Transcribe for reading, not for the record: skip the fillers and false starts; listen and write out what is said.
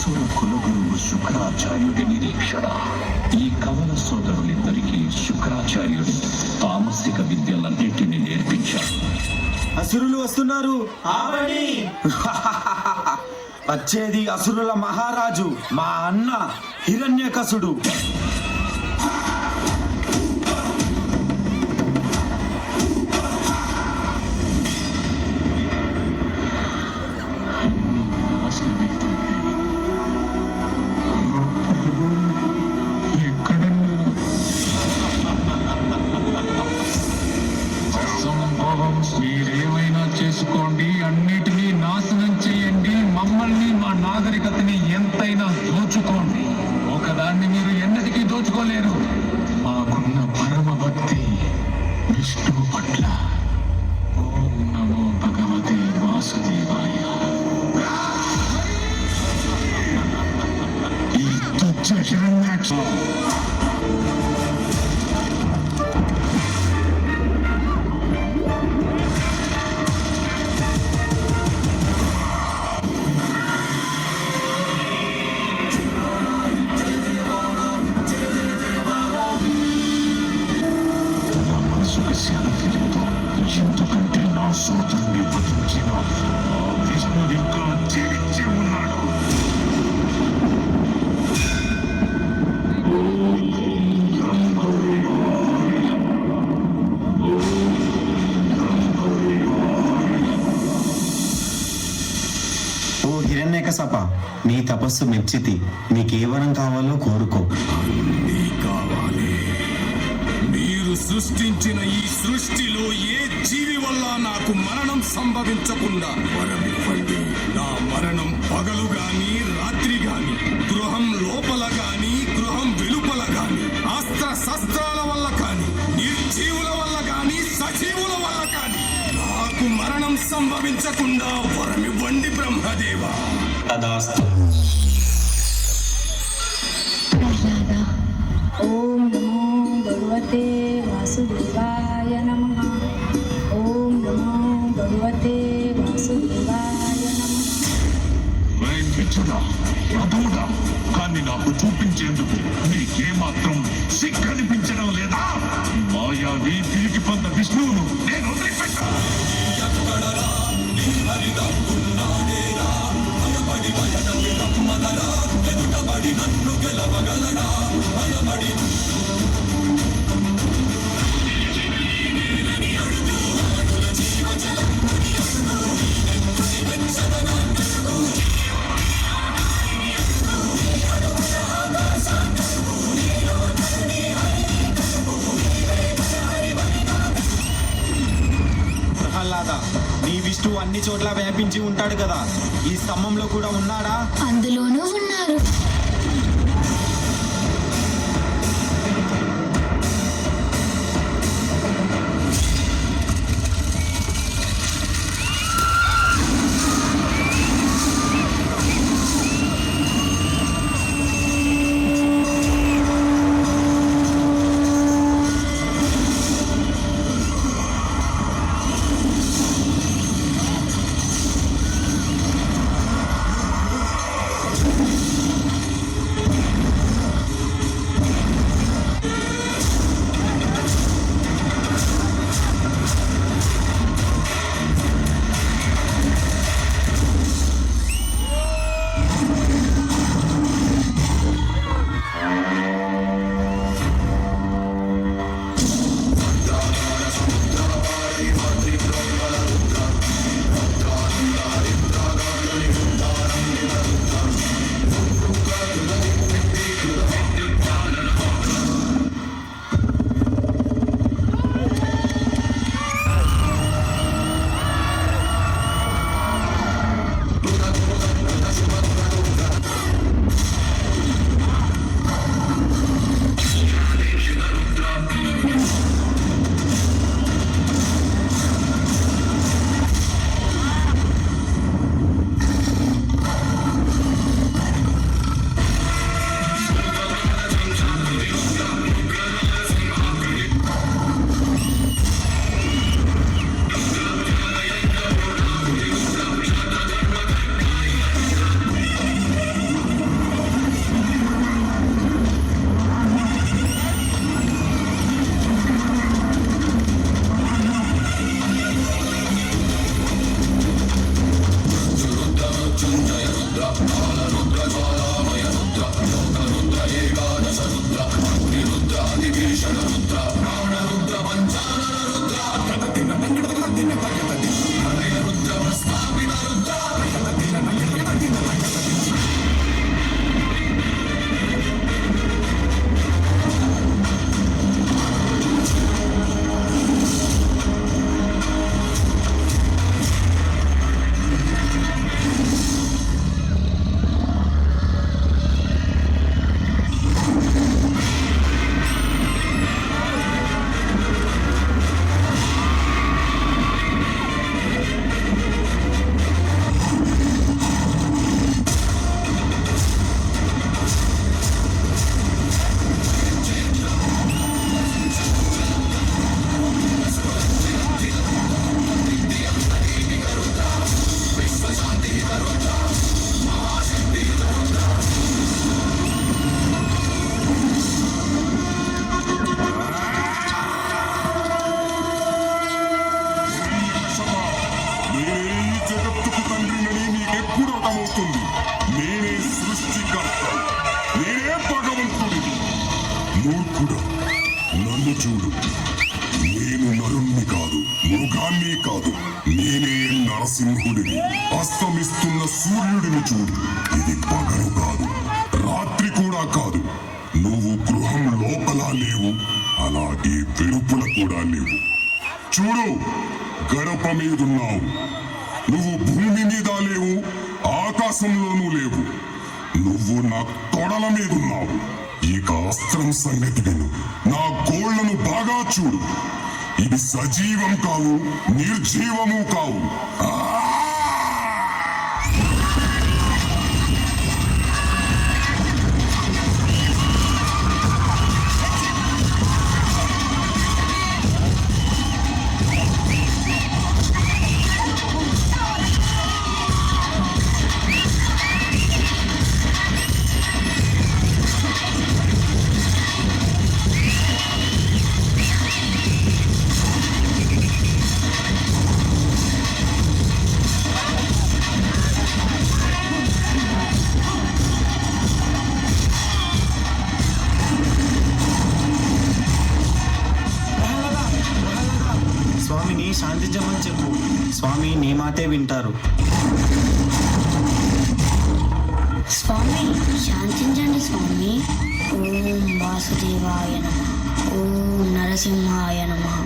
అసుర కులగురువు శుక్రాచార్యుడి నిరీక్షణ. ఈ కవల సోదరులిద్దరికీ శుక్రాచార్యుడు తామసిక విద్యలన్నింటినీ నేర్పించాడు. అసురులు వస్తున్నారు. వచ్చేది అసురుల మహారాజు మా అన్న హిరణ్యకశుడు. మీరేమైనా చేసుకోండి, అన్నిటినీ నాశనం చేయండి, మమ్మల్ని మా నాగరికతని ఎంతైనా దోచుకోండి. ఒకదాన్ని మీరు ఎన్నటికీ దోచుకోలేరు. మాకున్న పరమ భక్తి విష్ణువు పట్ల. ఓం నమో భగవతే వాసుదేవాయ. ఈ తుచ్చ హిరణ్యాక్ష ఎందుకంటే నా సోదరుని వధించిన ఆ విష్ణుడు ఇంకా జీవించి ఉన్నాడు. ఓ హిరణ్యకశప, నీ తపస్సు మెచ్చితి. నీకే వరం కావాలో కోరుకో. మీరు సృష్టించిన ఈ సృష్టిలో ఏ జీవి వల్ల నాకు మరణం సంభవించకుండా వరమివ్వండి. నా మరణం పగలు గాని రాత్రి గాని, గృహం లోపల గాని గృహం వెలుపల గాని, అస్త్ర శస్త్రాల వల్ల కాని, నిర్జీవుల వల్ల కాని సజీవుల వల్ల కాని నాకు మరణం సంభవించకుండా వరమివ్వండి బ్రహ్మదేవా. తదాస్తు. ఓం నమో భగవతే వాసుదేవాయ నమః. ఓం నమో భగవతే వాసుదేవాయ నమః. కానీ నాకు చూపించేందుకు నీకేమాత్రం సిగ్గనిపించడం లేదా? మాయావి తిరిగి పొంద విష్ణువును నేను వదిలిపెట్టా. ప్రహ్లాద, నీ విష్ణువు అన్ని చోట్ల వ్యాపించి ఉంటాడు కదా, ఈ స్తంభంలో కూడా ఉన్నాడా? అందులోనూ ఉన్నారు. చూడు. నేను నరుణ్ణి కాదు, మృగాన్ని కాదు, నేనే నరసింహుడిని. అస్తమిస్తున్న సూర్యుడిని చూడు. ఇది పగలు కాదు, రాత్రి కూడా కాదు. నువ్వు గృహం లోపల లేవు, అలాగే వెలుపల కూడా లేవు. చూడు, గడప మీదున్నావు. నువ్వు భూమి మీద లేవు, ఆకాశంలోనూ లేవు. నువ్వు నా తొడల మీదున్నావు. ఇక అస్త్రం సంగతి విను. నా గోళ్లను బాగా చూడు. ఇది సజీవం కావు, నిర్జీవము కావు. స్వామిని శాంతించమని చెప్పు. స్వామి నీ మాటే వింటారు. స్వామి శాంతించండి స్వామి. ఓం వాసుదేవాయ నమః. ఓం నరసింహాయ నమః.